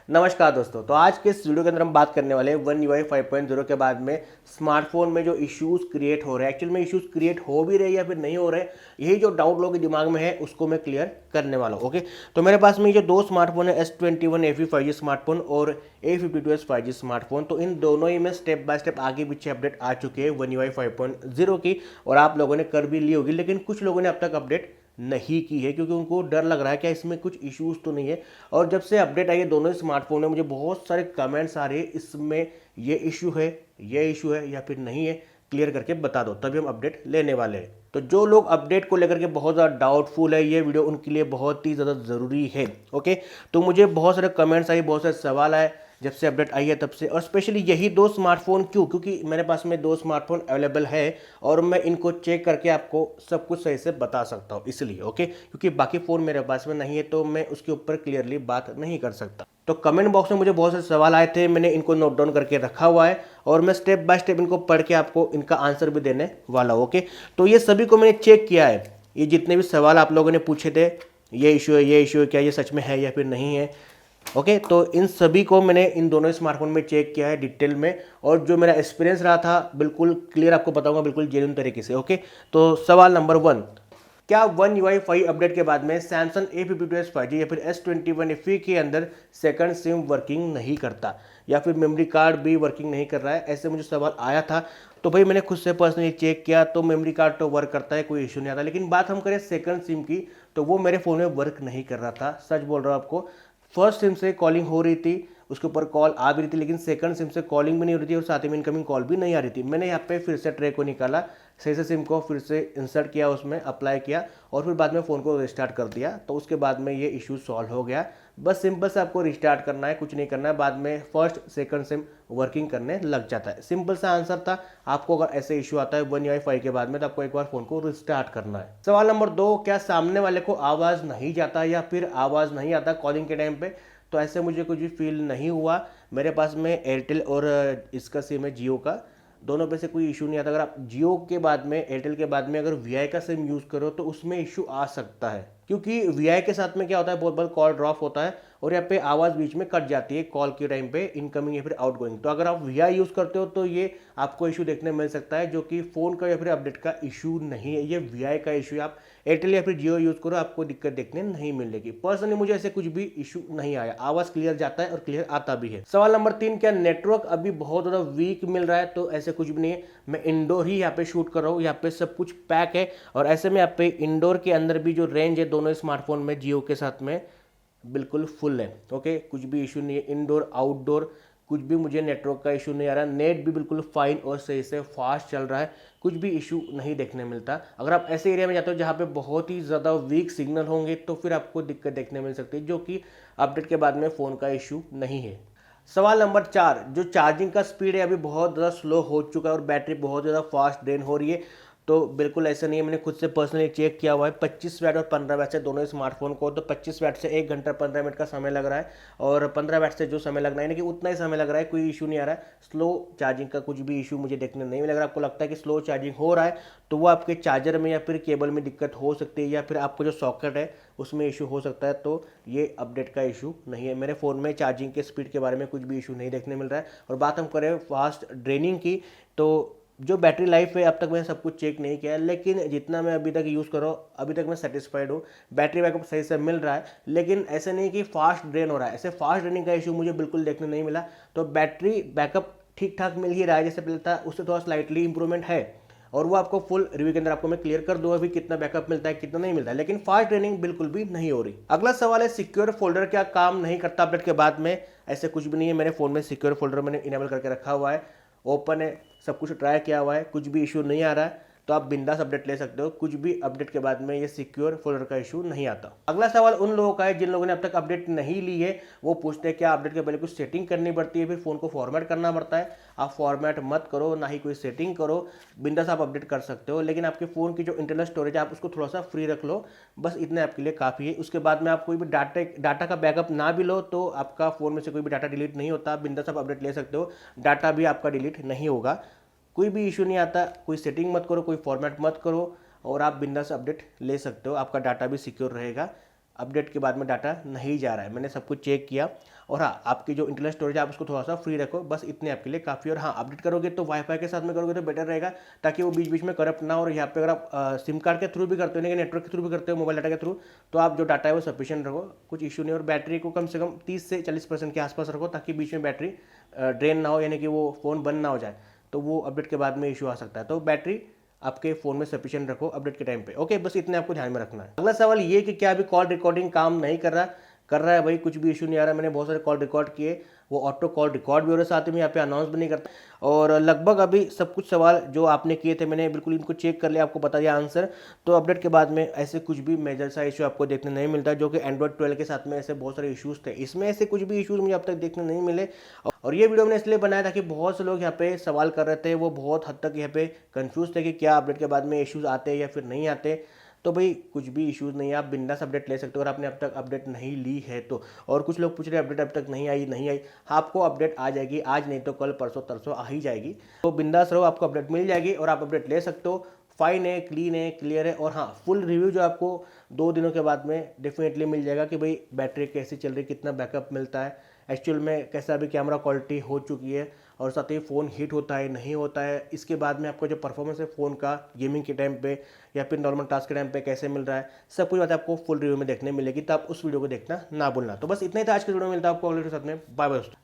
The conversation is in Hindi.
नमस्कार दोस्तों। तो आज के इस वीडियो के अंदर हम बात करने वाले हैं वन UI 5.0 के बाद में स्मार्टफोन में जो इश्यूज क्रिएट हो रहे हैं, एक्चुअल में इश्यूज क्रिएट हो भी रहे हैं या फिर नहीं हो रहे, यही जो डाउट लोगों के दिमाग में है उसको मैं क्लियर करने वाला हूँ। ओके, तो मेरे पास में ये जो दो स्मार्टफोन है S21 FE 5G स्मार्टफोन और A52s 5G स्मार्टफोन, तो इन दोनों ही में स्टेप बाय स्टेप आगे पीछे अपडेट आ चुके हैं वन UI 5.0 की, और आप लोगों ने कर भी ली होगी। लेकिन कुछ लोगों ने अब तक अपडेट नहीं की है क्योंकि उनको डर लग रहा है कि इसमें कुछ इश्यूज तो नहीं है। और जब से अपडेट आई है दोनों ही स्मार्टफोन में, मुझे बहुत सारे कमेंट्स आ रहे हैं इसमें ये इशू है, ये इशू है या फिर नहीं है, क्लियर करके बता दो, तभी हम अपडेट लेने वाले हैं। तो जो लोग अपडेट को लेकर के बहुत ज़्यादा डाउटफुल है, ये वीडियो उनके लिए बहुत ही ज़्यादा ज़रूरी है। ओके, तो मुझे बहुत सारे कमेंट्स आए, बहुत सारे सवाल आए जब से अपडेट आई है तब से, और स्पेशली यही दो स्मार्टफोन क्यों, क्योंकि मेरे पास में दो स्मार्टफोन अवेलेबल है और मैं इनको चेक करके आपको सब कुछ सही से बता सकता हूँ इसलिए। ओके, क्योंकि बाकी फ़ोन मेरे पास में नहीं है तो मैं उसके ऊपर क्लियरली बात नहीं कर सकता। तो कमेंट बॉक्स में मुझे बहुत सारे सवाल आए थे, मैंने इनको नोट डाउन करके रखा हुआ है और मैं स्टेप बाय स्टेप इनको पढ़ के आपको इनका आंसर भी देने वाला हूँ। ओके, तो ये सभी को मैंने चेक किया है, ये जितने भी सवाल आप लोगों ने पूछे थे, ये इशू है, ये इशू है, क्या ये सच में है या फिर नहीं है। ओके, तो इन सभी को मैंने इन दोनों स्मार्टफोन में चेक किया है डिटेल में, और जो मेरा एक्सपीरियंस रहा था बिल्कुल क्लियर आपको बताऊंगा, बिल्कुल जेन्युइन तरीके से। ओके, तो सवाल नंबर 1, क्या वन UI 5 अपडेट के बाद में सैमसंग A52s 5G या फिर S21 FE के अंदर सेकंड सिम वर्किंग नहीं करता या फिर मेमोरी कार्ड भी वर्किंग नहीं कर रहा है, ऐसे मुझे सवाल आया था। तो भाई मैंने खुद से पर्सनली चेक किया तो मेमोरी कार्ड तो वर्क करता है, कोई इशू नहीं आता। लेकिन बात हम करें सेकंड सिम की, तो वो मेरे फ़ोन में वर्क नहीं कर रहा था, सच बोल रहा हूँ आपको। फर्स्ट सिम से कॉलिंग हो रही थी, उसके ऊपर कॉल आ भी रही थी, लेकिन सेकंड सिम से कॉलिंग भी नहीं हो रही थी और साथ ही में इनकमिंग कॉल भी नहीं आ रही थी। मैंने यहाँ पे फिर से ट्रे को निकाला, सही से सिम को फिर से इंसर्ट किया, उसमें अप्लाई किया और फिर बाद में फ़ोन को रिस्टार्ट कर दिया, तो उसके बाद में ये इशू सॉल्व हो गया। बस सिंपल से आपको रिस्टार्ट करना है, कुछ नहीं करना है, बाद में फर्स्ट सेकंड सिम वर्किंग करने लग जाता है। सिंपल सा आंसर था। आपको अगर ऐसे इशू आता है वन UI 5 के बाद में, तो आपको एक बार फ़ोन को रिस्टार्ट करना है। सवाल नंबर 2, क्या सामने वाले को आवाज़ नहीं जाता या फिर आवाज़ नहीं आता कॉलिंग के टाइम पे? तो ऐसे मुझे कुछ भी फील नहीं हुआ। मेरे पास में एयरटेल और इसका सिम है जियो का, दोनों पे से कोई इशू नहीं आता। अगर आप जियो के बाद में, एयरटेल के बाद में अगर VI का सिम यूज़ करो तो उसमें इशू आ सकता है, क्योंकि VI के साथ में क्या होता है, बहुत बार कॉल ड्रॉप होता है और यहाँ पे आवाज़ बीच में कट जाती है कॉल के टाइम पे, इनकमिंग या फिर आउटगोइंग। तो अगर आप VI यूज़ करते हो तो ये आपको इशू देखने मिल सकता है, जो कि फ़ोन का या फिर अपडेट का इशू नहीं है, ये VI का इशू है। आप एयरटेल या फिर जियो यूज़ करो, आपको दिक्कत देखने नहीं मिलेगी। पर्सनली मुझे ऐसे कुछ भी इशू नहीं आया, आवाज़ क्लियर जाता है और क्लियर आता भी है। सवाल नंबर 3, क्या नेटवर्क अभी बहुत ज़्यादा वीक मिल रहा है? तो ऐसे कुछ भी नहीं है, मैं इंडोर ही यहाँ पे शूट कर रहा हूँ, यहाँ पे सब कुछ पैक है और ऐसे में यहाँ पे इंडोर के अंदर भी जो रेंज है दोनों स्मार्टफोन में जियो के साथ में बिल्कुल फुल है। ओके, कुछ भी इशू नहीं है, इंडोर आउटडोर कुछ भी मुझे नेटवर्क का इशू नहीं आ रहा, नेट भी बिल्कुल फाइन और सही से फास्ट चल रहा है, कुछ भी इशू नहीं देखने मिलता। अगर आप ऐसे एरिया में जाते हो जहाँ पे बहुत ही ज़्यादा वीक सिग्नल होंगे तो फिर आपको दिक्कत देखने मिल सकती है, जो कि अपडेट के बाद में फ़ोन का इशू नहीं है। सवाल नंबर 4, जो चार्जिंग का स्पीड है अभी बहुत ज़्यादा स्लो हो चुका है और बैटरी बहुत ज़्यादा फास्ट ड्रेन हो रही है, तो बिल्कुल ऐसा नहीं है। मैंने खुद से पर्सनली चेक किया हुआ है, 25 वाट और 15 वाट से दोनों स्मार्टफोन को, तो 25 वाट से 1 घंटा 15 मिनट का समय लग रहा है और 15 वाट से जो समय लगना है, यानी कि उतना ही समय लग रहा है, कोई इशू नहीं आ रहा है। स्लो चार्जिंग का कुछ भी इशू मुझे देखने नहीं लग रहा। आपको लगता है कि स्लो चार्जिंग हो रहा है तो वो आपके चार्जर में या फिर केबल में दिक्कत हो सकती है, या फिर आपको जो सॉकेट है उसमें इशू हो सकता है, तो ये अपडेट का इशू नहीं है। मेरे फ़ोन में चार्जिंग के स्पीड के बारे में कुछ भी इशू नहीं देखने मिल रहा है। और बात हम करें फास्ट ड्रेनिंग की, तो जो बैटरी लाइफ है अब तक मैंने सब कुछ चेक नहीं किया है, लेकिन जितना मैं अभी तक यूज़ कर रहा हूँ अभी तक मैं सेटिस्फाइड हूँ। बैटरी बैकअप सही से मिल रहा है, लेकिन ऐसे नहीं कि फास्ट ड्रेन हो रहा है, ऐसे फास्ट ड्रेनिंग का इशू मुझे बिल्कुल देखने नहीं मिला। तो बैटरी बैकअप ठीक ठाक मिल ही रहा है, जैसे पहले था उससे थोड़ा स्लाइटली इंप्रूवमेंट है, और वो आपको फुल रिव्यू के अंदर आपको मैं क्लियर कर दूंगा अभी कितना बैकअप मिलता है कितना नहीं मिलता है, लेकिन फास्ट ड्रेनिंग बिल्कुल भी नहीं हो रही। अगला सवाल है, सिक्योर फोल्डर क्या काम नहीं करता अपडेट के बाद में? ऐसे कुछ भी नहीं है, मेरे फ़ोन में सिक्योर फोल्डर मैंने इनेबल करके रखा हुआ है, ओपन है, सब कुछ ट्राई किया हुआ है, कुछ भी इशू नहीं आ रहा है, तो आप बिंदास अपडेट ले सकते हो। कुछ भी अपडेट के बाद में ये सिक्योर फोल्डर का इशू नहीं आता। अगला सवाल उन लोगों का है जिन लोगों ने अब तक अपडेट नहीं ली है, वो पूछते हैं क्या अपडेट के पहले कुछ सेटिंग करनी पड़ती है, फिर फ़ोन को फॉर्मेट करना पड़ता है? आप फॉर्मेट मत करो, ना ही कोई सेटिंग करो, बिंदास आप अपडेट कर सकते हो। लेकिन आपके फ़ोन की जो इंटरनल स्टोरेज है आप उसको थोड़ा सा फ्री रख लो, बस इतने आपके लिए काफ़ी है। उसके बाद में आप कोई भी डाटा का बैकअप ना भी लो तो आपका फ़ोन में से कोई भी डाटा डिलीट नहीं होता, बिंदास आप अपडेट ले सकते हो, डाटा भी आपका डिलीट नहीं होगा, कोई भी इशू नहीं आता। कोई सेटिंग मत करो, कोई फॉर्मेट मत करो और आप बिंदास अपडेट ले सकते हो, आपका डाटा भी सिक्योर रहेगा। अपडेट के बाद में डाटा नहीं जा रहा है। मैंने सब कुछ चेक किया। और हाँ, आपकी जो इंटरनल स्टोरेज है आप उसको थोड़ा सा फ्री रखो, बस इतने आपके लिए काफ़ी। और हाँ, अपडेट करोगे तो वाईफाई के साथ में करोगे तो बेटर रहेगा, ताकि वो बीच बीच में करप्ट ना हो। और यहाँ पे अगर आप सिम कार्ड के थ्रू भी करते हो, लेकिन नेटवर्क के थ्रू भी करते हो, मोबाइल डाटा के थ्रू, तो आप जो डाटा है वो सफिशिएंट रखो, कुछ इशू नहीं। और बैटरी को कम से कम 30 से 40% के आसपास रखो, ताकि बीच में बैटरी ड्रेन ना हो, यानी कि वो फ़ोन बंद ना हो जाए, तो वो अपडेट के बाद में इशू आ सकता है। तो बैटरी आपके फ़ोन में सफिशिएंट रखो अपडेट के टाइम पे। ओके, बस इतने आपको ध्यान में रखना है। अगला सवाल ये कि क्या अभी कॉल रिकॉर्डिंग काम नहीं कर रहा है भाई, कुछ भी इशू नहीं आ रहा। मैंने बहुत सारे कॉल रिकॉर्ड किए, वो ऑटो कॉल रिकॉर्ड भी हो रहे, साथ में यहाँ पे अनाउंस भी नहीं करता। और लगभग अभी सब कुछ सवाल जो आपने किए थे मैंने बिल्कुल इनको चेक कर लिया, आपको बता दिया आंसर। तो अपडेट के बाद में ऐसे कुछ भी मेजर सा इशू आपको देखने नहीं मिलता, जो कि एंड्रॉइड 12 के साथ में ऐसे बहुत सारे इशूज़ थे, इसमें ऐसे कुछ भी इशूज़ मुझे अब तक देखने नहीं मिले। और ये वीडियो मैंने इसलिए बनाया था कि बहुत से लोग यहाँ पे सवाल कर रहे थे, वो बहुत हद तक यहाँ पे कंफ्यूज थे कि क्या अपडेट के बाद में इश्यूज आते हैं या फिर नहीं आते। तो भाई कुछ भी इश्यूज नहीं है, आप बिंदास अपडेट ले सकते हो अगर आपने अब तक अपडेट नहीं ली है तो। और कुछ लोग पूछ रहे हैं अपडेट अब तक नहीं आई। आपको अपडेट आ जाएगी, आज नहीं तो कल, परसों तरसों आ ही जाएगी। तो बिंदास रहो, आपको अपडेट मिल जाएगी और आप अपडेट ले सकते हो। फाइन है, क्लीन है, क्लियर है। और हाँ, फुल रिव्यू जो आपको 2 दिनों के बाद में डेफिनेटली मिल जाएगा कि भाई बैटरी कैसी चल रही, कितना बैकअप मिलता है, एक्चुअल में कैसा अभी कैमरा क्वालिटी हो चुकी है, और साथ ही फ़ोन हीट होता है नहीं होता है। इसके बाद में आपका जो परफॉर्मेंस है फ़ोन का गेमिंग के टाइम पे या फिर नॉर्मल टास्क के टाइम पे कैसे मिल रहा है, सब कुछ बात आपको फुल रिव्यू में देखने मिलेगी। तो आप उस वीडियो को देखना ना भूलना। तो बस इतना ही था आज के वीडियो में, मिलता है आपको अगले वीडियो के साथ में। बाय बाय दोस्तों।